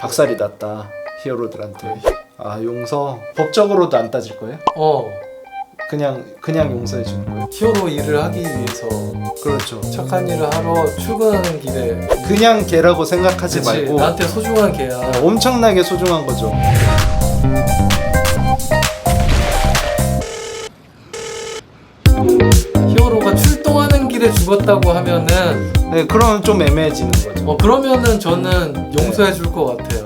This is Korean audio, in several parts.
박살이 났다 히어로들한테. 아 용서 법적으로도 안 따질 거예요? 그냥 용서해 주는 거예요? 히어로 일을 하기 위해서 그렇죠. 착한 일을 하러 출근하는 길에 그냥 걔라고 생각하지 그치, 말고 나한테 소중한 개야. 엄청나게 소중한 거죠. 히어로가 출동하는 길에 죽었다고 하면은 네, 그러면 좀 애매해지는 거죠. 그러면은 저는 용서해 줄 것 같아요.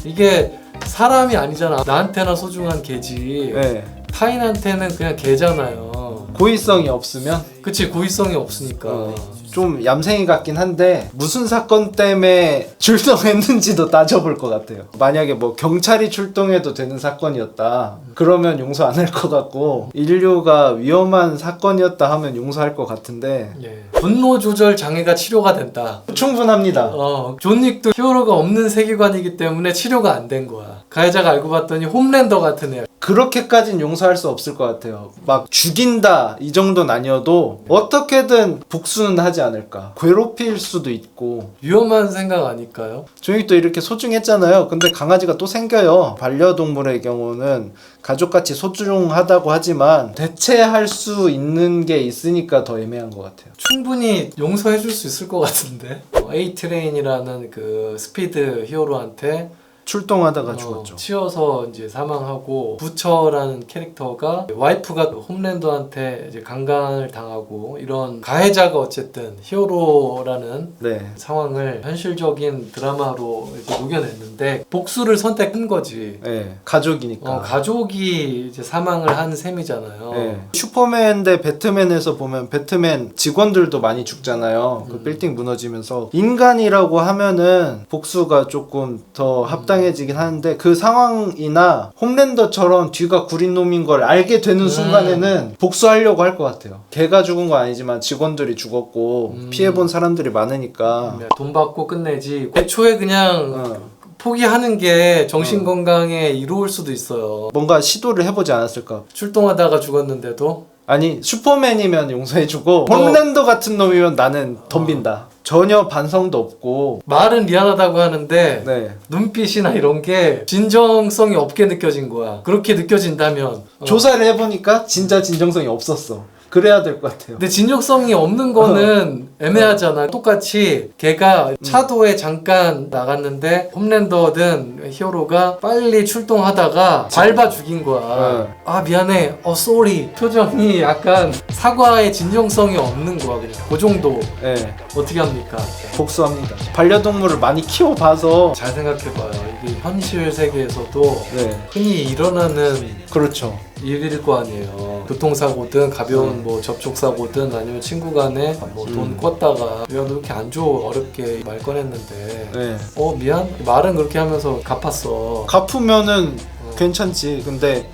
이게 사람이 아니잖아. 나한테나 소중한 개지. 네. 타인한테는 그냥 개잖아요. 고의성이 없으면 그치, 고의성이 없으니까. 좀 얌생이 같긴 한데 무슨 사건 때문에 출동했는지도 따져볼 것 같아요. 만약에 뭐 경찰이 출동해도 되는 사건이었다 그러면 용서 안 할 것 같고, 인류가 위험한 사건이었다 하면 용서할 것 같은데. 예. 분노 조절 장애가 치료가 된다. 충분합니다. 존 윅도 히어로가 없는 세계관이기 때문에 치료가 안 된 거야. 가해자가 알고 봤더니 홈랜더 같은 애야. 그렇게까진 용서할 수 없을 것 같아요. 막 죽인다 이 정도는 아니어도 어떻게든 복수는 하지 않을까. 괴롭힐 수도 있고. 위험한 생각 아닐까요? 종익도 이렇게 소중했잖아요. 근데 강아지가 또 생겨요. 반려동물의 경우는 가족같이 소중하다고 하지만 대체할 수 있는 게 있으니까 더 애매한 것 같아요. 충분히 용서해 줄 수 있을 것 같은데. A-트레인이라는 그 스피드 히어로한테 출동하다가 죽었죠. 치여서 이제 사망하고, 부처라는 캐릭터가 와이프가 홈랜더한테 이제 강간을 당하고, 이런 가해자가 어쨌든 히어로라는 네. 상황을 현실적인 드라마로 이제 녹여냈는데 복수를 선택한 거지. 네. 가족이니까. 가족이 이제 사망을 한 셈이잖아요. 네. 슈퍼맨 대 배트맨에서 보면 배트맨 직원들도 많이 죽잖아요. 그 빌딩 무너지면서. 인간이라고 하면은 복수가 조금 더 합당해지긴 하는데, 그 상황이나 홈랜더처럼 뒤가 구린 놈인 걸 알게 되는 순간에는 복수하려고 할 것 같아요. 걔가 죽은 건 아니지만 직원들이 죽었고 피해본 사람들이 많으니까. 돈 받고 끝내지. 애초에 그냥 포기하는 게 정신건강에 이로울 수도 있어요. 뭔가 시도를 해보지 않았을까. 출동하다가 죽었는데도. 아니 슈퍼맨이면 용서해주고 홈랜더 같은 놈이면 나는 덤빈다. 전혀 반성도 없고. 말은 미안하다고 하는데 네. 눈빛이나 이런 게 진정성이 없게 느껴진 거야. 그렇게 느껴진다면 조사를 해보니까 진짜 진정성이 없었어. 그래야 될 것 같아요. 근데 진정성이 없는 거는 애매하잖아. 똑같이 걔가 차도에 잠깐 나갔는데 홈랜더든 히어로가 빨리 출동하다가 밟아 죽인 거야. 아 미안해, 쏘리. 표정이 약간 사과의 진정성이 없는 거야. 그냥 그 정도. 네. 어떻게 합니까? 복수합니다. 반려동물을 많이 키워봐서. 잘 생각해봐요. 이게 현실 세계에서도 네. 흔히 일어나는 그렇죠. 일일 거 아니에요. 교통사고든 가벼운 뭐 접촉사고든 아니면 친구 간에 뭐 돈 꿨다가 야 너 이렇게 안 줘 어렵게 말 꺼냈는데 네. 미안? 말은 그렇게 하면서 갚았어. 갚으면은 괜찮지. 근데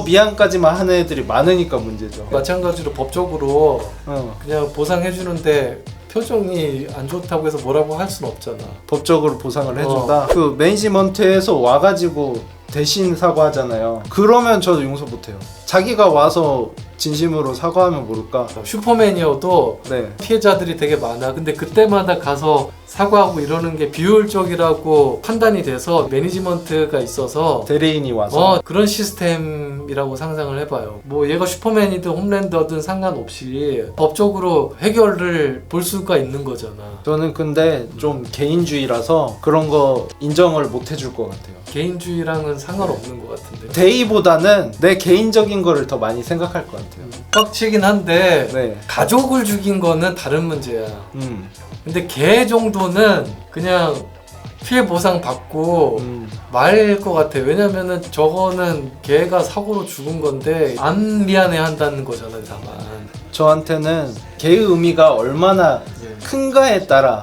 미안까지만 하는 애들이 많으니까 문제죠. 마찬가지로 법적으로 어. 그냥 보상해주는데 표정이 안 좋다고 해서 뭐라고 할 순 없잖아. 법적으로 보상을 해준다. 그 매니지먼트에서 와가지고 대신 사과하잖아요. 그러면 저도 용서 못해요. 자기가 와서 진심으로 사과하면 모를까. 슈퍼맨이어도 네. 피해자들이 되게 많아. 근데 그때마다 가서 사과하고 이러는 게 비효율적이라고 판단이 돼서 매니지먼트가 있어서 대리인이 와서 그런 시스템이라고 상상을 해봐요. 뭐 얘가 슈퍼맨이든 홈랜더든 상관없이 법적으로 해결을 볼 수가 있는 거잖아. 저는 근데 좀 개인주의라서 그런 거 인정을 못 해줄 것 같아요. 개인주의랑은 상관없는 것 같은데. 대의보다는 내 개인적인 거를 더 많이 생각할 것 같아요. 빡치긴 한데 네. 가족을 죽인 거는 다른 문제야. 근데 개 정도는 그냥 피해 보상 받고 말일 것 같아. 왜냐면은 저거는 개가 사고로 죽은 건데 안 미안해 한다는 거잖아. 다만 저한테는 개의 의미가 얼마나 큰가에 따라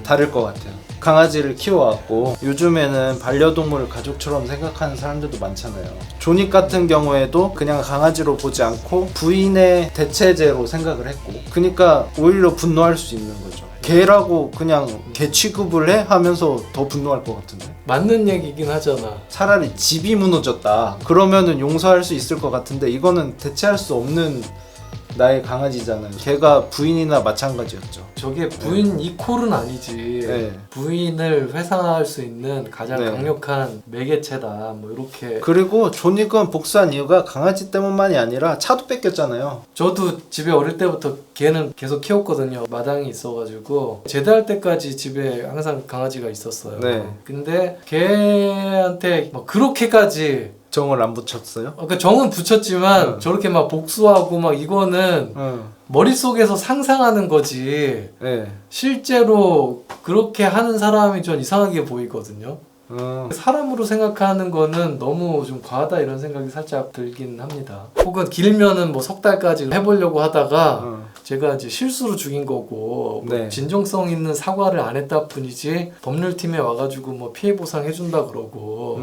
다를 것 같아요. 강아지를 키워왔고 요즘에는 반려동물을 가족처럼 생각하는 사람들도 많잖아요. 존윅 같은 경우에도 그냥 강아지로 보지 않고 부인의 대체제로 생각을 했고, 그러니까 오히려 분노할 수 있는 거죠. 개라고 그냥 개 취급을 해? 하면서 더 분노할 것 같은데. 맞는 얘기긴 하잖아. 차라리 집이 무너졌다 그러면은 용서할 수 있을 것 같은데, 이거는 대체할 수 없는 나의 강아지잖아요. 걔가 부인이나 마찬가지였죠. 저게 부인 이퀄은 아니지. 네. 부인을 회상할 수 있는 가장 네. 강력한 매개체다. 뭐 이렇게. 그리고 존윅은 복수한 이유가 강아지 때문만이 아니라 차도 뺏겼잖아요. 저도 집에 어릴 때부터 개는 계속 키웠거든요. 마당이 있어가지고 제대할 때까지 집에 항상 강아지가 있었어요. 네. 근데 걔한테 막 그렇게까지 정을 안 붙였어요? 그러니까 정은 붙였지만 저렇게 막 복수하고 막 이거는 머릿속에서 상상하는 거지 네. 실제로 그렇게 하는 사람이 좀 이상하게 보이거든요. 사람으로 생각하는 거는 너무 좀 과하다 이런 생각이 살짝 들긴 합니다. 혹은 길면은 뭐 석 달까지 해보려고 하다가 제가 이제 실수로 죽인 거고 뭐 네. 진정성 있는 사과를 안 했다 뿐이지 법률팀에 와가지고 뭐 피해 보상 해준다 그러고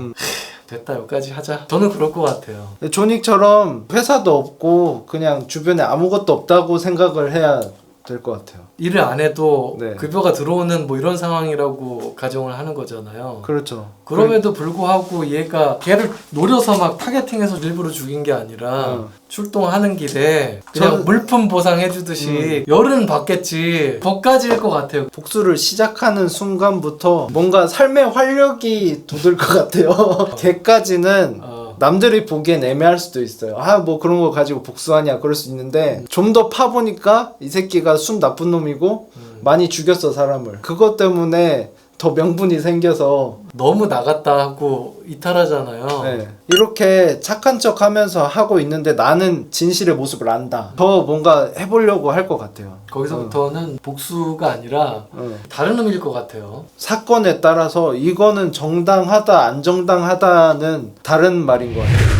됐다 여기까지 하자. 저는 그럴 것 같아요. 존윅처럼 회사도 없고 그냥 주변에 아무것도 없다고 생각을 해야 될 것 같아요. 일을 안 해도 네. 급여가 들어오는 뭐 이런 상황이라고 가정을 하는 거잖아요. 그렇죠. 그럼에도 불구하고 얘가 걔를 노려서 막 타겟팅해서 일부러 죽인 게 아니라 출동하는 길에 그냥 저는- 물품 보상해주듯이 열은 받겠지. 거까지일 것 같아요. 복수를 시작하는 순간부터 뭔가 삶의 활력이 돋을 것 같아요. 걔까지는 남들이 보기엔 애매할 수도 있어요. 아, 뭐 그런 거 가지고 복수하냐 그럴 수 있는데 좀 더 파보니까 이 새끼가 순 나쁜 놈이고 많이 죽였어 사람을. 그것 때문에 더 명분이 생겨서 너무 나갔다 하고 이탈하잖아요. 네. 이렇게 착한 척 하면서 하고 있는데 나는 진실의 모습을 안다. 더 뭔가 해보려고 할 것 같아요. 거기서부터는 복수가 아니라 다른 의미일 것 같아요. 사건에 따라서 이거는 정당하다 안 정당하다는 다른 말인 것 같아요.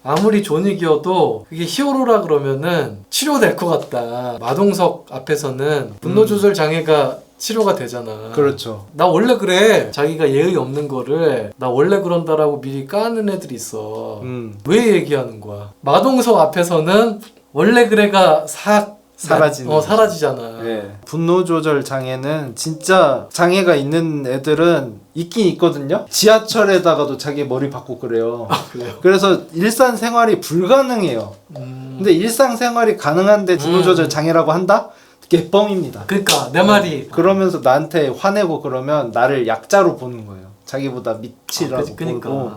아무리 존윅이어도 그게 히어로라 그러면은 치료될 것 같다. 마동석 앞에서는 분노 조절 장애가 치료가 되잖아. 그렇죠. 나 원래 그래. 자기가 예의 없는 거를 나 원래 그런다라고 미리 까는 애들이 있어. 왜 얘기하는 거야? 마동석 앞에서는 원래 그래가 사라지는 사라지잖아. 네. 분노 조절 장애는 진짜 장애가 있는 애들은 있긴 있거든요. 지하철에다가도 자기 머리 박고 그래요. 그래요? 그래서 일상생활이 불가능해요. 근데 일상생활이 가능한데 분노 조절 장애라고 한다? 개뻥입니다. 그러니까 내 말이 그러면서 나한테 화내고 그러면 나를 약자로 보는 거예요. 자기보다 밑이라고 그러니까. 보고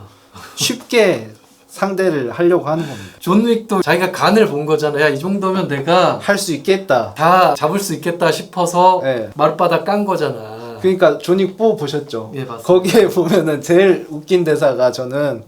쉽게 상대를 하려고 하는 겁니다. 존 윅도 자기가 간을 본 거잖아. 야, 이 정도면 내가 할 수 있겠다. 다 잡을 수 있겠다 싶어서 네. 마룻바닥 깐 거잖아. 그러니까 존윅 4 보셨죠? 예, 맞습니다. 거기에 보면은 제일 웃긴 대사가 저는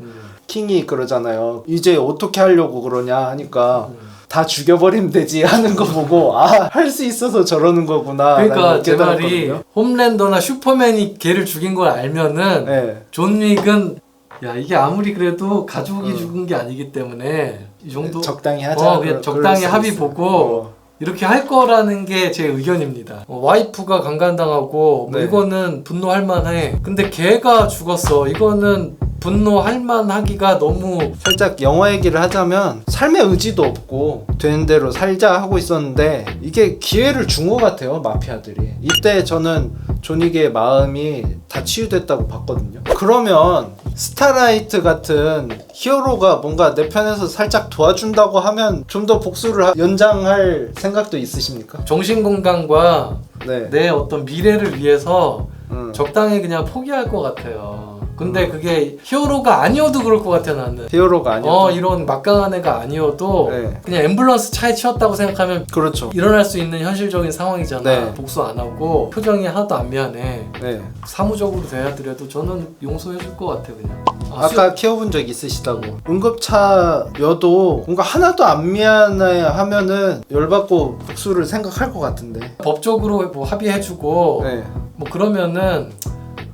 킹이 그러잖아요. 이제 어떻게 하려고 그러냐 하니까 다 죽여버리면 되지 하는 거 보고 아, 할 수 있어서 저러는 거구나. 그러니까 제 말이 홈랜더나 슈퍼맨이 걔를 죽인 걸 알면은 네. 존 윅은 야 이게 아무리 그래도 가족이 죽은 게 아니기 때문에 이 정도 적당히 하자. 그냥 적당히 합의 보고 이렇게 할 거라는 게 제 의견입니다. 와이프가 강간당하고 뭐 네. 이거는 분노할 만해. 근데 걔가 죽었어. 이거는 분노할 만하기가 너무 살짝 영화 얘기를 하자면 삶의 의지도 없고 되는 대로 살자 하고 있었는데 이게 기회를 준 것 같아요, 마피아들이. 이때 저는 존윅의 마음이 다 치유됐다고 봤거든요. 그러면 스타라이트 같은 히어로가 뭔가 내 편에서 살짝 도와준다고 하면 좀 더 복수를 연장할 생각도 있으십니까? 정신 건강과 네. 내 어떤 미래를 위해서 적당히 그냥 포기할 것 같아요. 근데 그게 히어로가 아니어도 그럴 것 같아 나는. 히어로가 아니어도. 이런 막강한 애가 아니어도 네. 그냥 앰뷸런스 차에 치였다고 생각하면 그렇죠. 일어날 수 있는 현실적인 상황이잖아. 네. 복수 안 하고 표정이 하나도 안 미안해. 네. 사무적으로 돼야더라도 저는 용서해줄 것 같아 그냥. 아까 키워본 적 있으시다고. 응급차여도 뭔가 하나도 안 미안해 하면은 열받고 복수를 생각할 것 같은데. 법적으로 뭐 합의해주고 네. 뭐 그러면은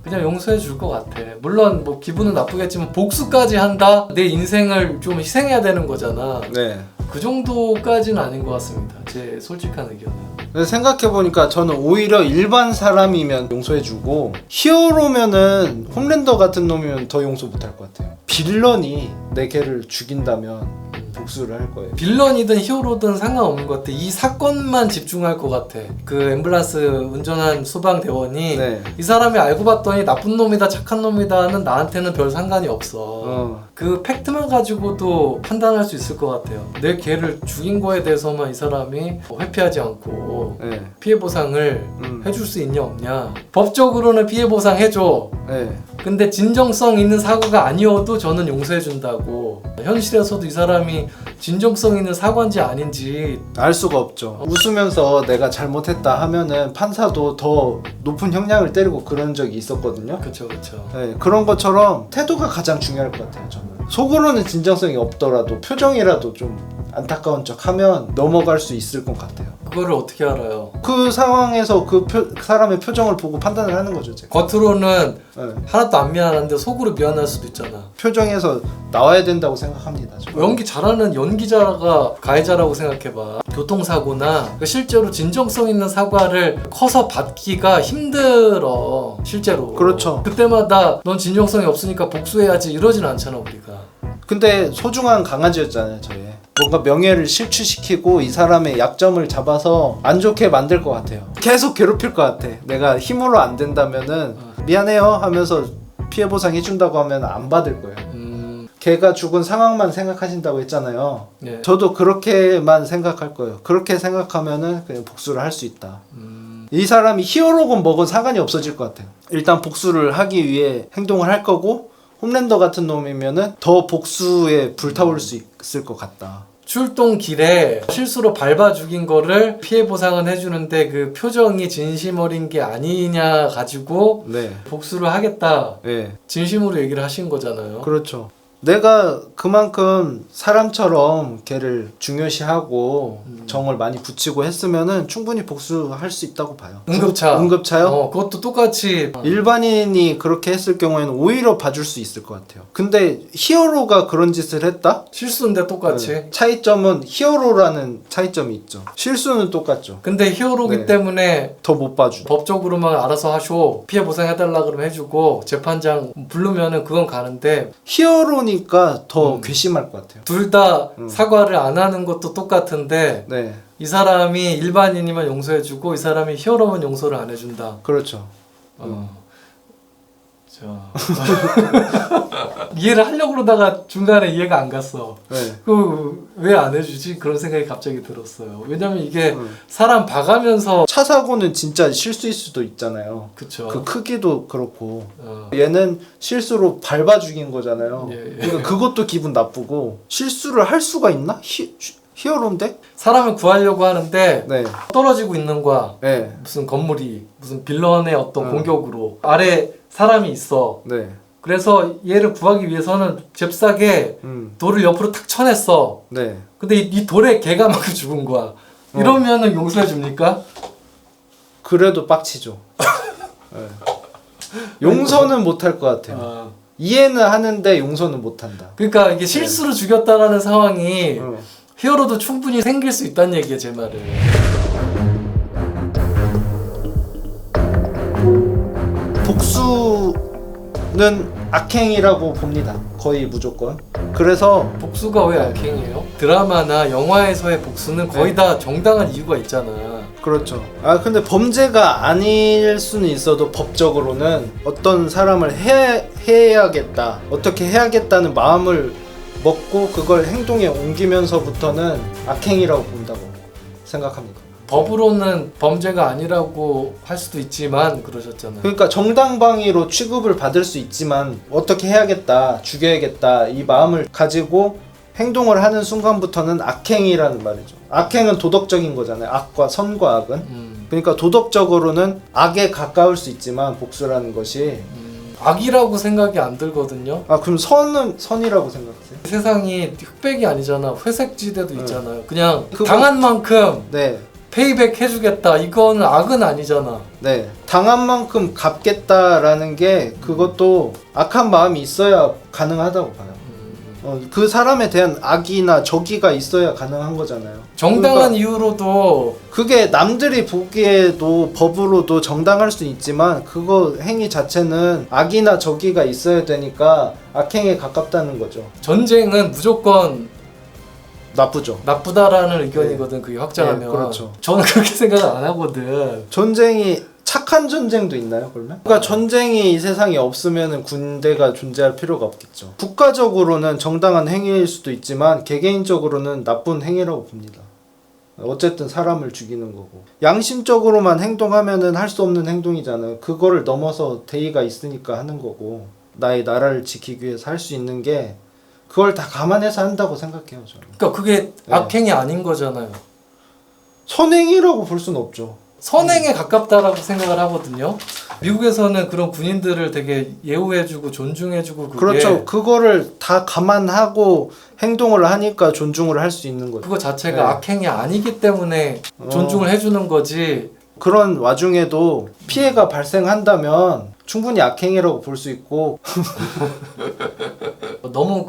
그냥 용서해 줄 것 같아. 물론 뭐 기분은 나쁘겠지만 복수까지 한다? 내 인생을 좀 희생해야 되는 거잖아. 네. 그 정도까지는 아닌 것 같습니다. 제 솔직한 의견은. 그래서 생각해보니까 저는 오히려 일반 사람이면 용서해주고 히어로면은 홈랜더 같은 놈이면 더 용서 못할 것 같아요. 빌런이 내 걔를 죽인다면 복수를 할 거예요. 빌런이든 히어로든 상관없는 것 같아. 이 사건만 집중할 것 같아. 그 앰뷸런스 운전한 소방대원이 네. 이 사람이 알고 봤더니 나쁜 놈이다 착한 놈이다는 나한테는 별 상관이 없어. 그 팩트만 가지고도 판단할 수 있을 것 같아요. 내 걔를 죽인 거에 대해서만 이 사람이 회피하지 않고 네. 피해 보상을 해줄 수 있냐 없냐. 법적으로는 피해 보상 해줘. 네. 근데 진정성 있는 사고가 아니어도 저는 용서해준다고. 현실에서도 이 사람이 진정성 있는 사고인지 아닌지 알 수가 없죠. 웃으면서 내가 잘못했다 하면은 판사도 더 높은 형량을 때리고 그런 적이 있었거든요. 그쵸. 네, 그런 것처럼 태도가 가장 중요할 것 같아요. 저는 속으로는 진정성이 없더라도 표정이라도 좀 안타까운 척 하면 넘어갈 수 있을 것 같아요. 그거를 어떻게 알아요? 그 상황에서 그 사람의 표정을 보고 판단을 하는 거죠. 제가. 겉으로는 네. 하나도 안 미안한데 속으로 미안할 수도 있잖아. 표정에서 나와야 된다고 생각합니다. 저는. 연기 잘하는 연기자가 가해자라고 생각해봐. 교통사고나 실제로 진정성 있는 사과를 커서 받기가 힘들어. 실제로. 그렇죠. 그때마다 넌 진정성이 없으니까 복수해야지 이러진 않잖아 우리가. 근데 소중한 강아지였잖아요. 저희. 뭔가 명예를 실추시키고 이 사람의 약점을 잡아서 안 좋게 만들 것 같아요. 계속 괴롭힐 것 같아. 내가 힘으로 안 된다면은 미안해요 하면서 피해 보상 해준다고 하면 안 받을 거예요. 걔가 죽은 상황만 생각하신다고 했잖아요. 네. 저도 그렇게만 생각할 거예요. 그렇게 생각하면은 그냥 복수를 할 수 있다. 이 사람이 히어로건 뭐건 상관이 없어질 것 같아요. 일단 복수를 하기 위해 행동을 할 거고 홈랜더 같은 놈이면은 더 복수에 불타올 수 있을 것 같다. 출동길에 실수로 밟아 죽인 거를 피해 보상은 해주는데 그 표정이 진심 어린 게 아니냐 가지고 네. 복수를 하겠다. 네. 진심으로 얘기를 하신 거잖아요. 그렇죠. 내가 그만큼 사람처럼 걔를 중요시하고 정을 많이 붙이고 했으면은 충분히 복수할 수 있다고 봐요. 응급차. 응급차요? 그것도 똑같이 일반인이 그렇게 했을 경우에는 오히려 봐줄 수 있을 것 같아요. 근데 히어로가 그런 짓을 했다? 실수인데 똑같이. 네. 차이점은 히어로라는 차이점이 있죠. 실수는 똑같죠. 근데 히어로기 네. 때문에 더 못 봐주죠. 법적으로만 알아서 하쇼. 피해 보상해달라 그러면 해주고 재판장 부르면은 그건 가는데 히어로니까 더 괘씸할 것 같아요. 둘 다 사과를 안 하는 것도 똑같은데 네, 이 사람이 일반인이면 용서해주고 이 사람이 히어로면 용서를 안 해준다. 그렇죠. 자 이해를 하려고 그러다가 중간에 이해가 안 갔어. 네. 그 왜 안 해주지? 그런 생각이 갑자기 들었어요. 왜냐면 이게 사람 봐가면서 차 사고는 진짜 실수일 수도 있잖아요. 그쵸. 그 크기도 그렇고 얘는 실수로 밟아 죽인 거잖아요. 예. 그러니까 그것도 기분 나쁘고 실수를 할 수가 있나? 히어로인데? 사람을 구하려고 하는데 네. 떨어지고 있는 거야. 네. 무슨 건물이 무슨 빌런의 어떤 공격으로 아래 사람이 있어. 네. 그래서 얘를 구하기 위해서는 잽싸게 돌을 옆으로 탁 쳐냈어. 네. 근데 이 돌에 개가 맞고 죽은 거야. 이러면은 용서해 줍니까? 그래도 빡치죠. 네. 용서는 못할 것 같아요. 이해는 하는데 용서는 못한다. 그러니까 이게 실수로 죽였다라는 상황이 히어로도 충분히 생길 수 있다는 얘기야, 제 말은. 복수는 악행이라고 봅니다. 거의 무조건. 그래서 복수가 왜 악행이에요? 드라마나 영화에서의 복수는 거의 다 정당한 이유가 있잖아. 그렇죠. 아 근데 범죄가 아닐 수는 있어도 법적으로는 어떤 사람을 해야겠다, 어떻게 해야겠다는 마음을 먹고 그걸 행동에 옮기면서부터는 악행이라고 본다고 생각합니다. 법으로는 범죄가 아니라고 할 수도 있지만 그러셨잖아요. 그러니까 정당방위로 취급을 받을 수 있지만 어떻게 해야겠다, 죽여야겠다 이 마음을 가지고 행동을 하는 순간부터는 악행이라는 말이죠. 악행은 도덕적인 거잖아요. 악과 선과 악은. 그러니까 도덕적으로는 악에 가까울 수 있지만 복수라는 것이 악이라고 생각이 안 들거든요. 아 그럼 선은 선이라고 생각하세요? 세상이 흑백이 아니잖아. 회색 지대도 있잖아요. 그냥 그거- 당한 만큼 네. 페이백 해주겠다. 이거는 악은 아니잖아. 네. 당한 만큼 갚겠다라는 게 그것도 악한 마음이 있어야 가능하다고 봐요. 그 사람에 대한 악이나 적의가 있어야 가능한 거잖아요. 정당한 그러니까 이유로도 그게 남들이 보기에도 법으로도 정당할 수 있지만 그거 행위 자체는 악이나 적의가 있어야 되니까 악행에 가깝다는 거죠. 전쟁은 무조건 나쁘죠. 나쁘다라는 의견이거든. 그게 확장하면. 네, 그렇죠. 저는 그렇게 생각 안 하거든. 전쟁이 착한 전쟁도 있나요, 그러면? 그러니까 전쟁이 이 세상에 없으면 군대가 존재할 필요가 없겠죠. 국가적으로는 정당한 행위일 수도 있지만 개개인적으로는 나쁜 행위라고 봅니다. 어쨌든 사람을 죽이는 거고. 양심적으로만 행동하면은 할 수 없는 행동이잖아요. 그거를 넘어서 대의가 있으니까 하는 거고. 나의 나라를 지키기 위해서 할 수 있는 게 그걸 다 감안해서 한다고 생각해요, 저는. 그러니까 그게 네. 악행이 아닌 거잖아요. 선행이라고 볼 수는 없죠. 선행에 가깝다라고 생각을 하거든요. 미국에서는 그런 군인들을 되게 예우해주고 존중해주고 그게 그렇죠. 그거를 다 감안하고 행동을 하니까 존중을 할 수 있는 거죠. 그거 자체가 네. 악행이 아니기 때문에 존중을 해주는 거지. 그런 와중에도 피해가 발생한다면 충분히 악행이라고 볼 수 있고. 너무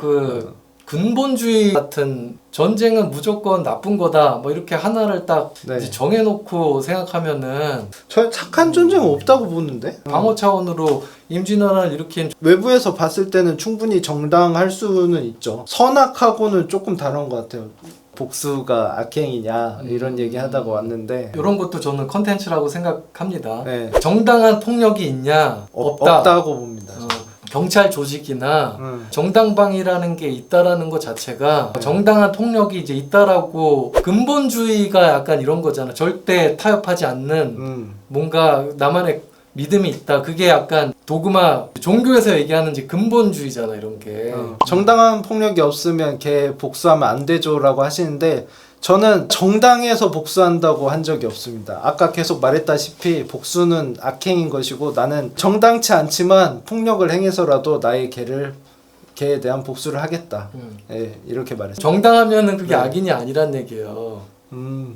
근본주의 같은 전쟁은 무조건 나쁜 거다 뭐 이렇게 하나를 딱 네. 이제 정해놓고 생각하면은 저 착한 전쟁은 없다고 보는데. 방어 차원으로 임진왜란을 일으킨 외부에서 봤을 때는 충분히 정당할 수는 있죠. 선악하고는 조금 다른 것 같아요. 복수가 악행이냐 이런 얘기 하다가 왔는데 이런 것도 저는 컨텐츠라고 생각합니다. 네. 정당한 폭력이 있냐? 없다. 없다고 봅니다. 경찰 조직이나 음. 정당방위라는 게 있다라는 것 자체가 정당한 폭력이 이제 있다라고 근본주의가 약간 이런 거잖아. 절대 타협하지 않는 뭔가 나만의 믿음이 있다. 그게 약간 도그마 종교에서 얘기하는 이제 근본주의잖아 이런 게. 정당한 폭력이 없으면 걔 복수하면 안 되죠라고 하시는데 저는 정당해서 복수한다고 한 적이 없습니다. 아까 계속 말했다시피 복수는 악행인 것이고 나는 정당치 않지만 폭력을 행해서라도 나의 걔에 대한 복수를 하겠다. 예, 이렇게 말했어요. 정당하면은 그게 네. 악인이 아니란 얘기예요.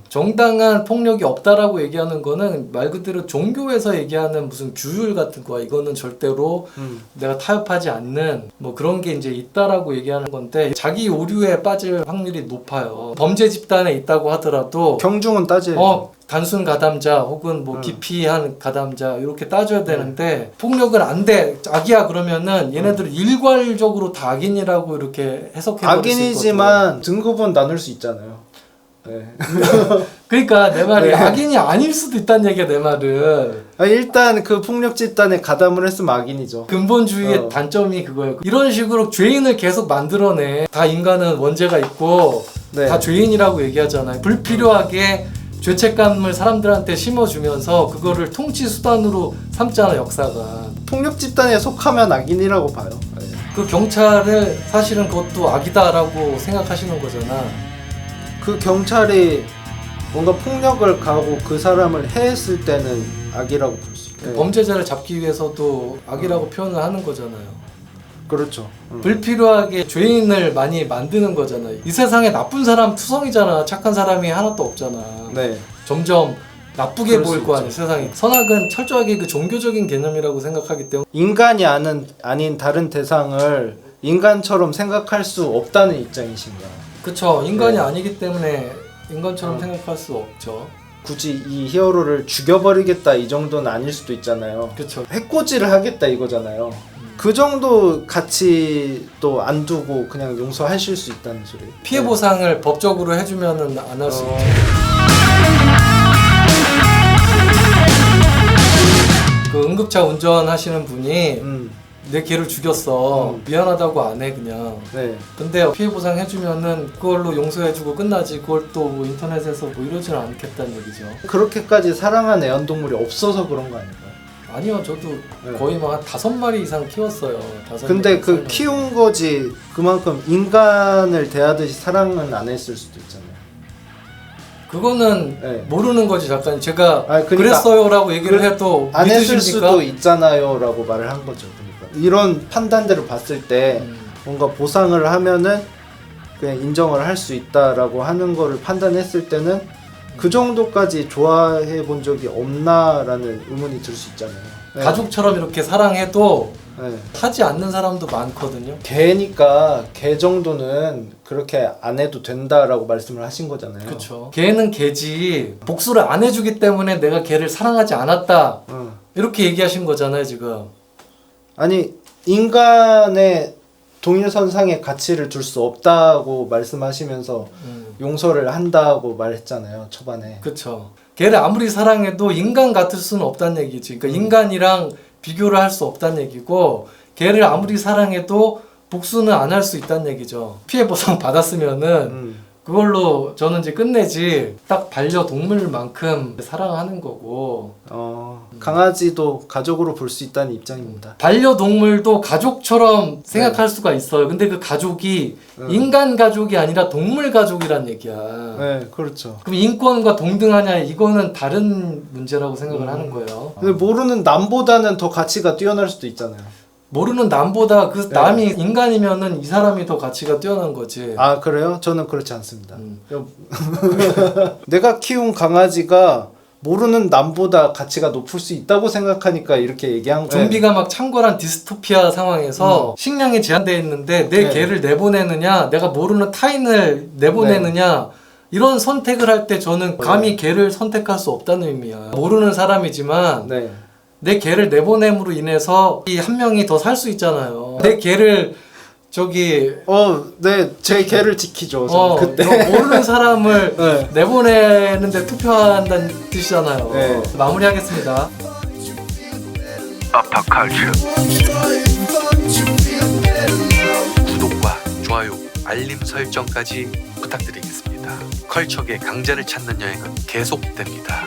정당한 폭력이 없다라고 얘기하는 거는 말 그대로 종교에서 얘기하는 무슨 규율 같은 거야. 이거는 절대로 내가 타협하지 않는 뭐 그런 게 이제 있다라고 얘기하는 건데 자기 오류에 빠질 확률이 높아요. 범죄 집단에 있다고 하더라도 경중은 따져야죠. 단순 가담자 혹은 뭐 기피한 가담자 이렇게 따져야 되는데 폭력은 안 돼. 악이야 그러면은 얘네들은 일괄적으로 다 악인이라고 이렇게 해석해 버릴 수 있거든. 악인이지만 등급은 나눌 수 있잖아요. 네. 그러니까 내 말이 네. 악인이 아닐 수도 있다는 얘기야 내 말은. 일단 그 폭력 집단에 가담을 했으면 악인이죠. 근본주의의 단점이 그거예요. 이런 식으로 죄인을 계속 만들어내. 다 인간은 원죄가 있고 네. 다 죄인이라고 얘기하잖아요. 불필요하게 죄책감을 사람들한테 심어주면서 그거를 통치 수단으로 삼잖아 역사가. 폭력 집단에 속하면 악인이라고 봐요. 네. 그 경찰을 사실은 그것도 악이다라고 생각하시는 거잖아. 그 경찰이 뭔가 폭력을 가하고 그 사람을 해했을 때는 악이라고 볼 수 있어요. 범죄자를 잡기 위해서도 악이라고 표현을 하는 거잖아요. 그렇죠. 불필요하게 죄인을 많이 만드는 거잖아요. 이 세상에 나쁜 사람 투성이잖아. 착한 사람이 하나도 없잖아. 네. 점점 나쁘게 그럴 수 보일 거 아니야 있죠. 세상이. 선악은 철저하게 그 종교적인 개념이라고 생각하기 때문에 인간이 아닌 다른 대상을 인간처럼 생각할 수 없다는 입장이신가. 그쵸. 인간이 네. 아니기 때문에 인간처럼 생각할 수 없죠. 굳이 이 히어로를 죽여버리겠다 이 정도는 아닐 수도 있잖아요. 그쵸. 해코지를 하겠다 이거잖아요. 그 정도 가치도 안 두고 그냥 용서하실 수 있다는 소리. 피해 보상을 법적으로 해주면은 안 할 수 있죠. 그 응급차 운전하시는 분이 내 개를 죽였어. 미안하다고 안 해 그냥. 네. 근데 피해 보상 해주면은 그걸로 용서해주고 끝나지. 그걸 또 뭐 인터넷에서 뭐 이러지는 않겠다는 얘기죠. 그렇게까지 사랑하는 애완동물이 없어서 그런 거 아닐까요? 아니요, 저도 네. 거의 막 한 5마리 이상 키웠어요. 5마리 근데 그 살면서. 키운 거지 그만큼 인간을 대하듯이 사랑은 안 했을 수도 있잖아요. 그거는 네. 모르는 거지 잠깐. 제가 그러니까 그랬어요라고 얘기를 해도 안 했을 믿으십니까? 수도 있잖아요라고 말을 한 거죠. 그러니까 이런 판단들을 봤을 때 뭔가 보상을 하면은 그냥 인정을 할 수 있다라고 하는 거를 판단했을 때는 그 정도까지 좋아해 본 적이 없나라는 의문이 들 수 있잖아요. 네. 가족처럼 이렇게 사랑해도 네. 하지 않는 사람도 많거든요. 개니까 개 정도는 그렇게 안 해도 된다라고 말씀을 하신 거잖아요. 그렇죠. 개는 개지 복수를 안 해주기 때문에 내가 개를 사랑하지 않았다. 이렇게 얘기하신 거잖아요 지금. 아니 인간의 동일선상의 가치를 둘 수 없다고 말씀하시면서 용서를 한다고 말했잖아요, 초반에. 그쵸. 걔를 아무리 사랑해도 인간 같을 수는 없다는 얘기지. 그러니까 인간이랑 비교를 할 수 없다는 얘기고, 걔를 아무리 사랑해도 복수는 안 할 수 있다는 얘기죠. 피해 보상 받았으면은 그걸로 저는 이제 끝내지, 딱 반려동물만큼 사랑하는 거고. 강아지도 가족으로 볼 수 있다는 입장입니다. 반려동물도 가족처럼 생각할 수가 있어요. 근데 그 가족이 인간 가족이 아니라 동물 가족이란 얘기야. 네, 그렇죠. 그럼 인권과 동등하냐, 이거는 다른 문제라고 생각을 하는 거예요. 근데 모르는 남보다는 더 가치가 뛰어날 수도 있잖아요. 모르는 남보다 그 네. 남이 인간이면은 이 사람이 더 가치가 뛰어난 거지. 아, 그래요? 저는 그렇지 않습니다. 내가 키운 강아지가 모르는 남보다 가치가 높을 수 있다고 생각하니까 이렇게 얘기한 거예요. 좀비가 막 창궐한 디스토피아 상황에서 식량이 제한되어 있는데 내 네. 개를 내보내느냐, 내가 모르는 타인을 내보내느냐, 이런 선택을 할 때 저는 감히 개를 선택할 수 없다는 의미야. 모르는 사람이지만 네. 내 개를 내보냄으로 인해서 이 한 명이 더 살 수 있잖아요. 내 개를 저기 네, 제 개를 지키죠. 저는 그때. 이거 모르는 사람을 네. 내보내는데 투표한다는 뜻이잖아요. 네. 마무리하겠습니다. 아파컬처. 구독과 좋아요, 알림 설정까지 부탁드리겠습니다. 컬처계 강자를 찾는 여행은 계속됩니다.